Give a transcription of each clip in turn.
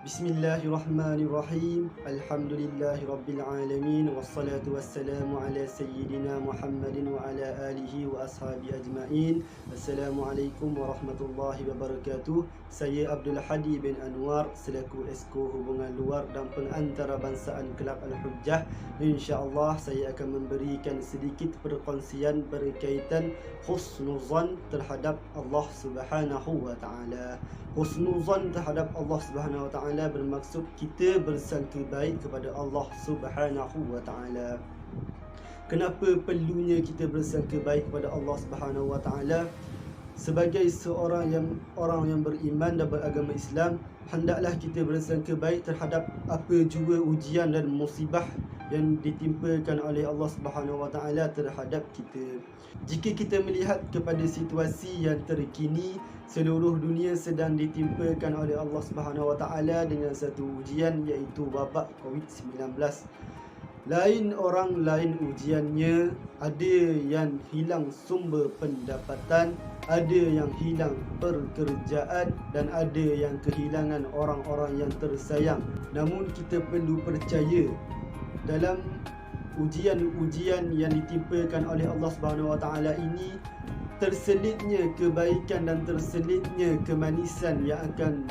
Bismillahirrahmanirrahim. Alhamdulillahirabbil alamin wassalatu wassalamu ala sayyidina Muhammadin wa ala alihi wa ashabi ajmain. Assalamualaikum warahmatullahi wabarakatuh. Saya Abdul Hadi bin Anwar selaku Esko Hubungan Luar dan Pengantarabangsa Kelab Al-Hujjah. Insya-Allah saya akan memberikan sedikit perkongsian berkaitan husnuzan terhadap Allah Subhanahu wa taala. Husnuzan terhadap Allah Subhanahu wa taala bermaksud kita bersangka baik kepada Allah Subhanahu wa taala. Kenapa perlunya kita bersangka baik kepada Allah Subhanahu wa taala? Sebagai seorang orang yang beriman dan beragama Islam, hendaklah kita bersangka baik terhadap apa jua ujian dan musibah yang ditimpakan oleh Allah Subhanahu wa taala terhadap kita. Jika kita melihat kepada situasi yang terkini, seluruh dunia sedang ditimpakan oleh Allah Subhanahu wa taala dengan satu ujian, iaitu wabak COVID-19. Lain orang lain ujiannya, ada yang hilang sumber pendapatan, ada yang hilang pekerjaan dan ada yang kehilangan orang-orang yang tersayang. Namun kita perlu percaya dalam ujian-ujian yang ditimpakan oleh Allah Subhanahu wa taala ini terselitnya kebaikan dan terselitnya kemanisan yang akan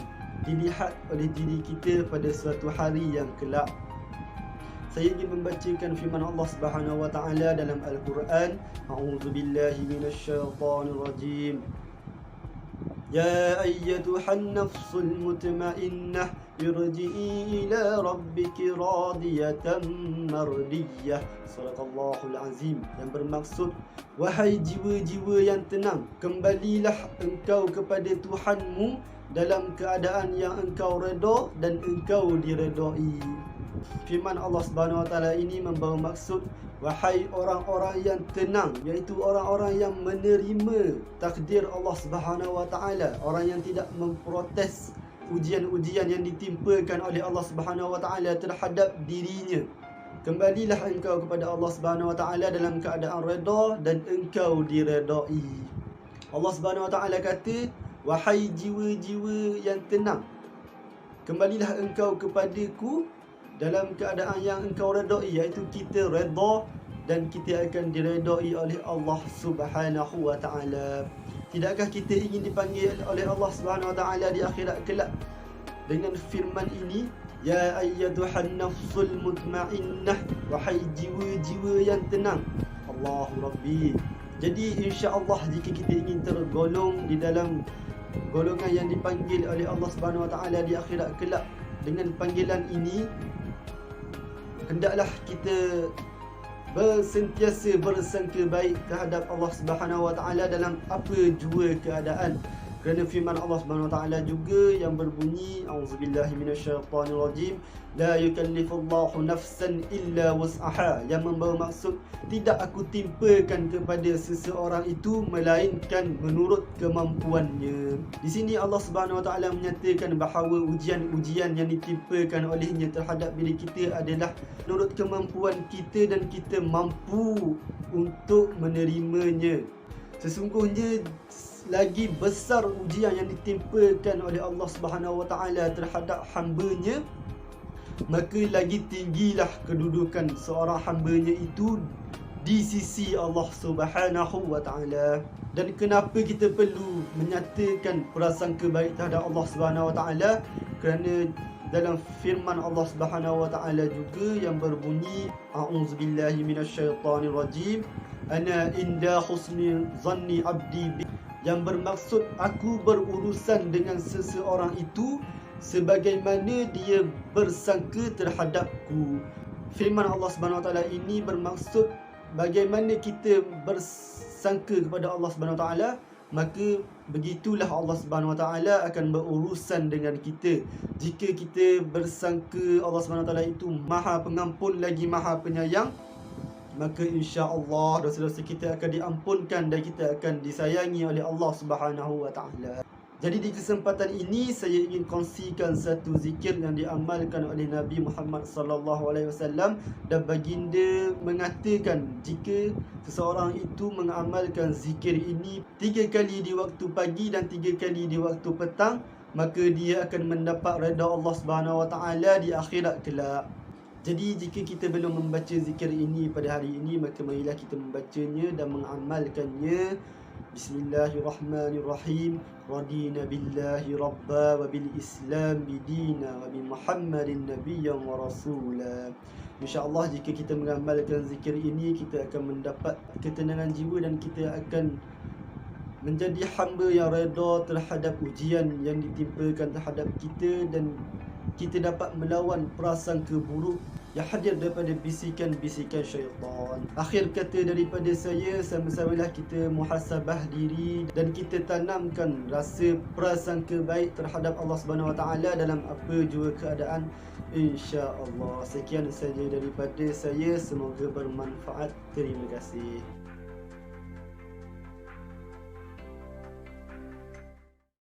dilihat oleh diri kita pada suatu hari yang kelak. Saya ingin membacakan firman Allah Subhanahu wa taala dalam Al-Quran. A'udzubillahi minasyaitonir rajim. Ya ayyatuhan nafsul mutmainnah irji'i ila rabbiki radiyatan mardiyah. Sadaqallahul azim. Yang bermaksud, wahai jiwa-jiwa yang tenang, kembalilah engkau kepada Tuhanmu dalam keadaan yang engkau redha dan engkau diredai. Firman Allah Subhanahu wa taala ini membawa maksud, wahai orang-orang yang tenang, iaitu orang-orang yang menerima takdir Allah Subhanahu wa taala, orang yang tidak memprotes ujian-ujian yang ditimpakan oleh Allah Subhanahu wa taala terhadap dirinya. Kembalilah engkau kepada Allah Subhanahu wa taala dalam keadaan redha dan engkau diredai. Allah Subhanahu wa taala kata, wahai jiwa-jiwa yang tenang, kembalilah engkau kepadaku dalam keadaan yang engkau redai, iaitu kita redha dan kita akan diredai oleh Allah Subhanahu wa taala. Tidakkah kita ingin dipanggil oleh Allah Subhanahu wa taala di akhirat kelak dengan firman ini, ya ayyatuhan nafsul mutmainnah, wahai jiwa-jiwa yang tenang. Allahu Rabbi. Jadi insya-Allah jika kita ingin tergolong di dalam golongan yang dipanggil oleh Allah Subhanahu wa taala di akhirat kelak dengan panggilan ini, hendaklah kita sentiasa bersangka baik terhadap Allah Subhanahu wa taala dalam apa jua keadaan. Kerana firman Allah Subhanahu wa taala juga yang berbunyi, auzubillahi minasyaitonir rajim, la yukallifullahu nafsan illa wus'aha, yang membawa maksud tidak aku timpakan kepada seseorang itu melainkan menurut kemampuannya. Di sini Allah Subhanahu wa taala menyatakan bahawa ujian-ujian yang ditimpakan olehnya terhadap diri kita adalah menurut kemampuan kita dan kita mampu untuk menerimanya. Sesungguhnya lagi besar ujian yang ditimpakan oleh Allah Subhanahu wa taala terhadap hamba-Nya, maka lagi tinggilah kedudukan seorang hamba-Nya itu di sisi Allah Subhanahu wa taala. Dan kenapa kita perlu menyatakan prasangka baik terhadap Allah Subhanahu wa taala? Kerana dalam firman Allah Subhanahu wa taala juga yang berbunyi, a'udzubillahi minasyaitonir rajim, ana inda husni zanni abdi bi, yang bermaksud aku berurusan dengan seseorang itu sebagaimana dia bersangka terhadapku. Firman Allah Subhanahu wa taala ini bermaksud bagaimana kita bersangka kepada Allah Subhanahu wa taala, maka begitulah Allah Subhanahu wa taala akan berurusan dengan kita. Jika kita bersangka Allah Subhanahu wa taala itu Maha Pengampun lagi Maha Penyayang, maka insya-Allah dosa-dosa kita akan diampunkan dan kita akan disayangi oleh Allah Subhanahu wa taala. Jadi di kesempatan ini saya ingin kongsikan satu zikir yang diamalkan oleh Nabi Muhammad sallallahu alaihi wasallam, dan baginda mengatakan jika seseorang itu mengamalkan zikir ini 3 kali di waktu pagi dan 3 kali di waktu petang, maka dia akan mendapat redha Allah Subhanahu Wa Taala di akhirat kelak. Jadi jika kita belum membaca zikir ini pada hari ini, maka marilah kita membacanya dan mengamalkannya. Bismillahirrahmanirrahim. Radina billahi rabba wa bil islam bidina wa bi Muhammadin nabiyyan wa rasula. InsyaAllah jika kita mengamalkan zikir ini, kita akan mendapat ketenangan jiwa dan kita akan menjadi hamba yang reda terhadap ujian yang ditimpakan terhadap kita, dan kita dapat melawan prasangka buruk yang hadir daripada bisikan-bisikan syaitan. Akhir kata daripada saya, sama-samalah kita muhasabah diri dan kita tanamkan rasa prasangka baik terhadap Allah Subhanahu Wa Taala dalam apa jua keadaan, insya-Allah. Sekian saja daripada saya, semoga bermanfaat. Terima kasih.